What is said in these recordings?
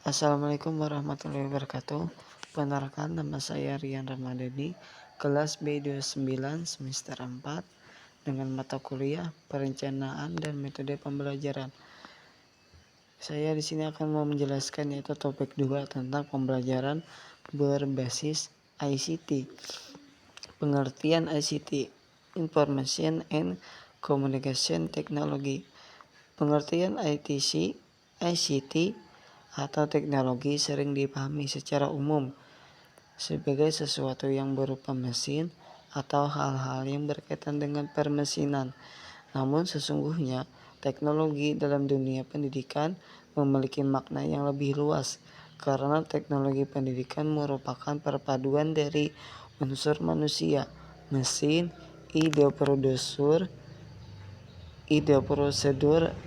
Assalamualaikum warahmatullahi wabarakatuh. Perkenalkan, nama saya Rian Ramadhani, kelas B29 semester 4 dengan mata kuliah Perencanaan dan Metode Pembelajaran. Saya di sini akan mau menjelaskan yaitu topik 2 tentang pembelajaran berbasis ICT. Pengertian ICT, Information and Communication Technology. Pengertian ICT atau teknologi sering dipahami secara umum sebagai sesuatu yang berupa mesin atau hal-hal yang berkaitan dengan permesinan. Namun sesungguhnya teknologi dalam dunia pendidikan memiliki makna yang lebih luas, karena teknologi pendidikan merupakan perpaduan dari unsur manusia, mesin, ide prosedur,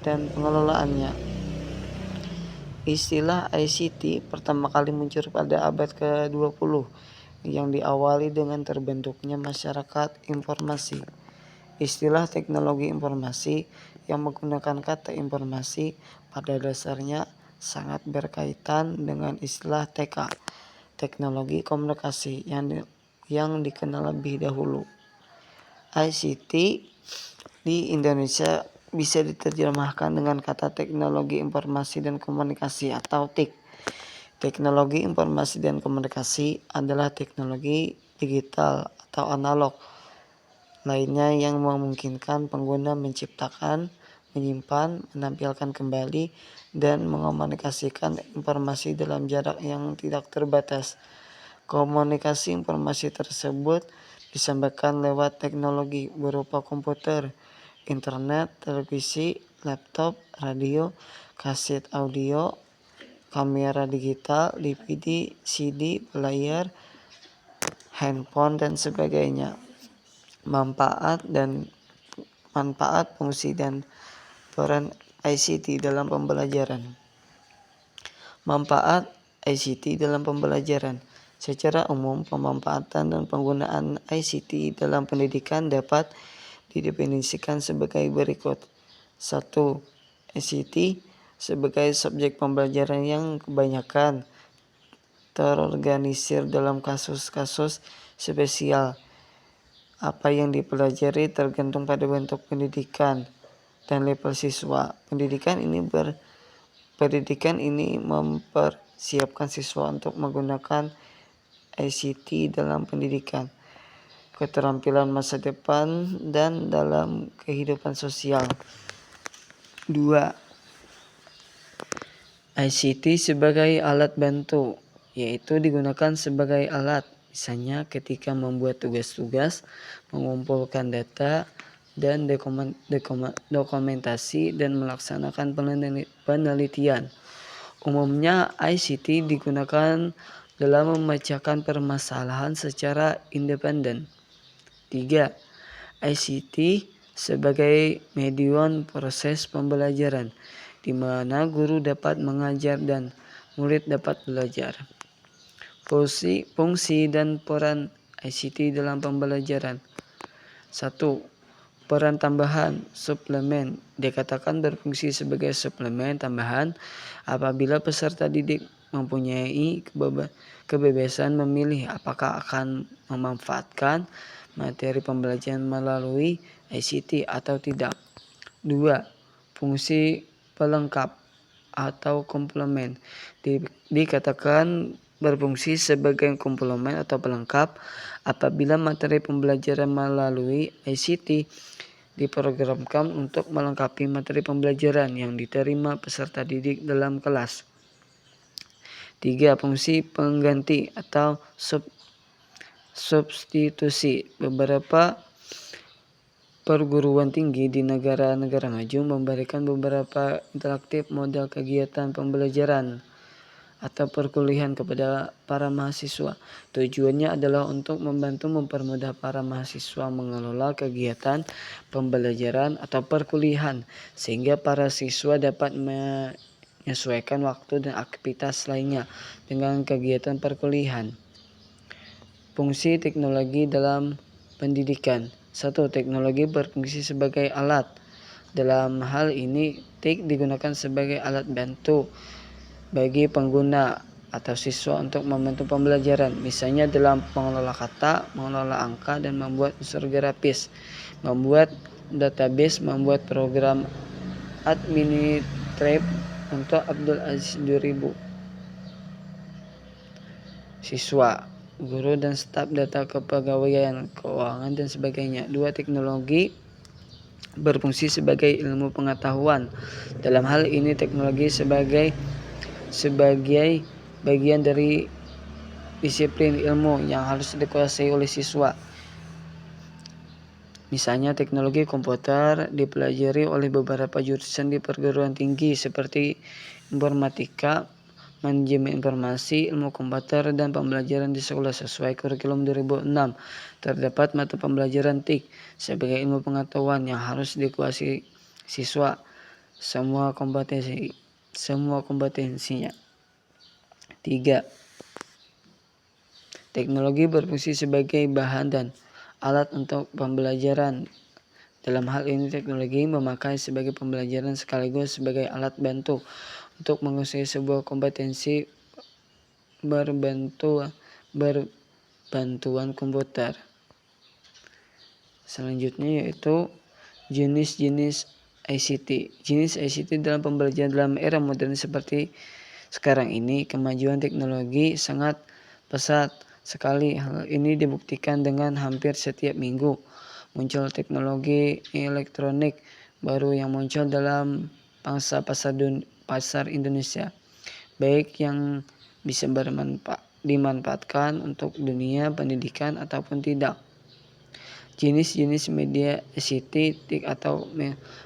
dan pengelolaannya. Istilah ICT pertama kali muncul pada abad ke-20 yang diawali dengan terbentuknya masyarakat informasi. Istilah teknologi informasi yang menggunakan kata informasi pada dasarnya sangat berkaitan dengan istilah TK, teknologi komunikasi, yang dikenal lebih dahulu. ICT di Indonesia bisa diterjemahkan dengan kata teknologi informasi dan komunikasi atau TIK. Teknologi informasi dan komunikasi adalah teknologi digital atau analog lainnya yang memungkinkan pengguna menciptakan, menyimpan, menampilkan kembali, dan mengomunikasikan informasi dalam jarak yang tidak terbatas. Komunikasi informasi tersebut disampaikan lewat teknologi berupa komputer, internet, televisi, laptop, radio, kaset audio, kamera digital, DVD, CD, player, handphone, dan sebagainya. Manfaat, fungsi, dan peran ICT dalam pembelajaran. Manfaat ICT dalam pembelajaran. Secara umum, pemanfaatan dan penggunaan ICT dalam pendidikan dapat didefinisikan sebagai berikut. 1. ICT sebagai subjek pembelajaran yang kebanyakan terorganisir dalam kasus-kasus spesial. Apa yang dipelajari tergantung pada bentuk pendidikan dan level siswa. Pendidikan ini mempersiapkan siswa untuk menggunakan ICT dalam pendidikan, keterampilan masa depan, dan dalam kehidupan sosial. 2. ICT sebagai alat bantu, yaitu digunakan sebagai alat, misalnya ketika membuat tugas-tugas, mengumpulkan data dan dokumentasi, dan melaksanakan penelitian. Umumnya ICT digunakan dalam memecahkan permasalahan secara independen. 3. ICT sebagai medium proses pembelajaran, di mana guru dapat mengajar dan murid dapat belajar. Fungsi dan peran ICT dalam pembelajaran. 1. Peran tambahan, suplemen, dikatakan berfungsi sebagai suplemen tambahan apabila peserta didik mempunyai kebebasan memilih apakah akan memanfaatkan materi pembelajaran melalui ICT atau tidak. 2. Fungsi pelengkap atau komplement, dikatakan berfungsi sebagai komplement atau pelengkap apabila materi pembelajaran melalui ICT diprogramkan untuk melengkapi materi pembelajaran yang diterima peserta didik dalam kelas. 3. Fungsi pengganti atau substitusi. Beberapa perguruan tinggi di negara-negara maju memberikan beberapa interaktif model kegiatan pembelajaran atau perkuliahan kepada para mahasiswa. Tujuannya adalah untuk membantu mempermudah para mahasiswa mengelola kegiatan pembelajaran atau perkuliahan, sehingga para siswa dapat menyesuaikan waktu dan aktivitas lainnya dengan kegiatan perkuliahan. Fungsi teknologi dalam pendidikan. 1. Teknologi berfungsi sebagai alat. Dalam hal ini, TIK digunakan sebagai alat bantu bagi pengguna atau siswa untuk membantu pembelajaran, misalnya dalam mengelola kata, mengelola angka, dan membuat unsur grafis, membuat database, membuat program administratif untuk Abdul Aziz 2000. Siswa, guru, dan staf data kepegawaian, keuangan, dan sebagainya. 2. Teknologi berfungsi sebagai ilmu pengetahuan. Dalam hal ini teknologi sebagai bagian dari disiplin ilmu yang harus dikuasai oleh siswa. Misalnya teknologi komputer dipelajari oleh beberapa jurusan di perguruan tinggi seperti informatika, manajemen informasi, ilmu komputer, dan pembelajaran di sekolah sesuai kurikulum 2006. Terdapat mata pembelajaran TIK sebagai ilmu pengetahuan yang harus dikuasai siswa semua kompetensinya. 3. Teknologi berfungsi sebagai bahan dan alat untuk pembelajaran. Dalam hal ini teknologi memakai sebagai pembelajaran sekaligus sebagai alat bantu untuk menguasai sebuah kompetensi berbantuan komputer. Selanjutnya yaitu jenis-jenis ICT. Jenis ICT dalam pembelajaran dalam era modern seperti sekarang ini, kemajuan teknologi sangat pesat sekali. Hal ini dibuktikan dengan hampir setiap minggu muncul teknologi elektronik baru yang muncul dalam pangsa pasar Indonesia, baik yang bisa dimanfaatkan untuk dunia pendidikan ataupun tidak. Jenis-jenis media ICT atau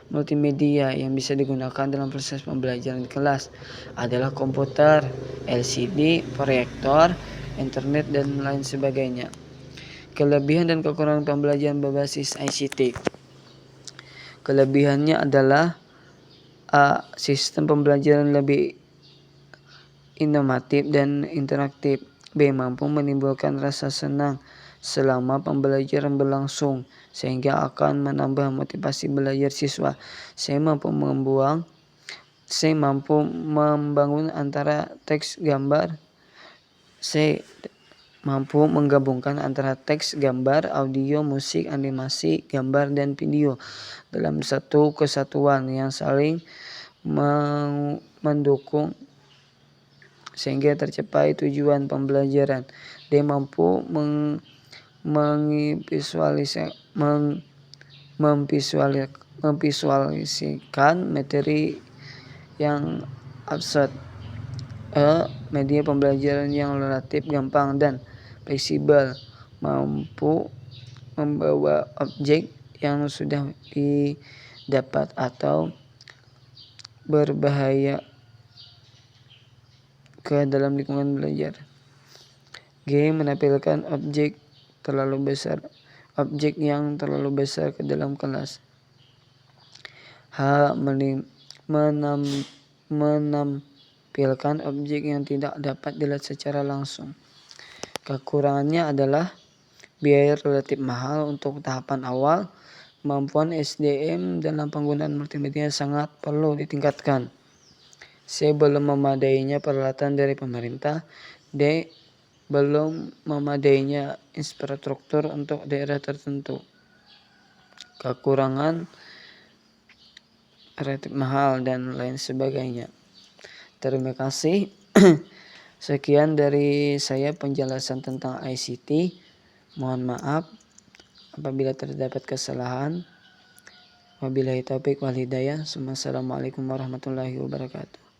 multimedia yang bisa digunakan dalam proses pembelajaran di kelas adalah komputer, LCD, proyektor, internet, dan lain sebagainya. Kelebihan dan kekurangan pembelajaran berbasis ICT. Kelebihannya adalah sistem pembelajaran lebih inovatif dan interaktif. B. Mampu menimbulkan rasa senang selama pembelajaran berlangsung sehingga akan menambah motivasi belajar siswa. C. Mampu membangun antara teks gambar. C. Mampu menggabungkan antara teks, gambar, audio, musik, animasi, gambar, dan video dalam satu kesatuan yang saling mendukung sehingga tercapai tujuan pembelajaran. D. Mampu memvisualisasikan materi yang abstrak. E. Media pembelajaran yang relatif gampang dan fleksibel, mampu membawa objek yang sudah didapat atau berbahaya ke dalam lingkungan belajar. G. Menampilkan objek yang terlalu besar ke dalam kelas. H. Menampilkan objek yang tidak dapat dilihat secara langsung. Kekurangannya adalah biaya relatif mahal untuk tahapan awal. Kemampuan SDM dalam penggunaan multimedia sangat perlu ditingkatkan. C. Belum memadainya peralatan dari pemerintah. D. Belum memadainya infrastruktur untuk daerah tertentu. Kekurangan relatif mahal dan lain sebagainya. Terima kasih. Sekian dari saya penjelasan tentang ICT. Mohon maaf apabila terdapat kesalahan. Wabillahi taufiq wal hidayah. Assalamualaikum warahmatullahi wabarakatuh.